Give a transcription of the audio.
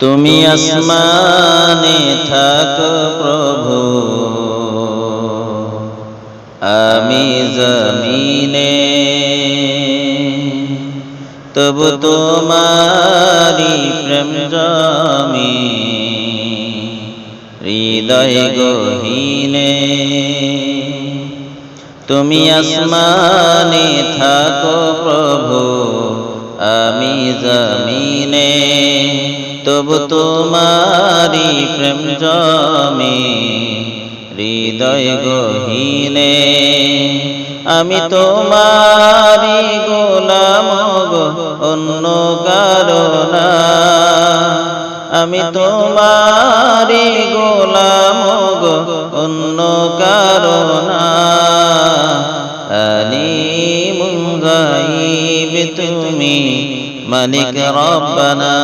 তুমি আসমানে থাকো প্রভু, আমি জমিনে, তবু তোমারি প্রেম জমি হৃদয় গহীনে। তুমি আসমানে থাকো প্রভু, আমি জমিনে, তবু তোমারি প্রেম জমি হৃদয় গহীনে। আমি তোমারি গোলাম গো, অন্য কারো না। আমি তোমারি গোলাম গো, অন্য কারো না। আলিমুল গায়ব তুমি, মালিক রব্বানা।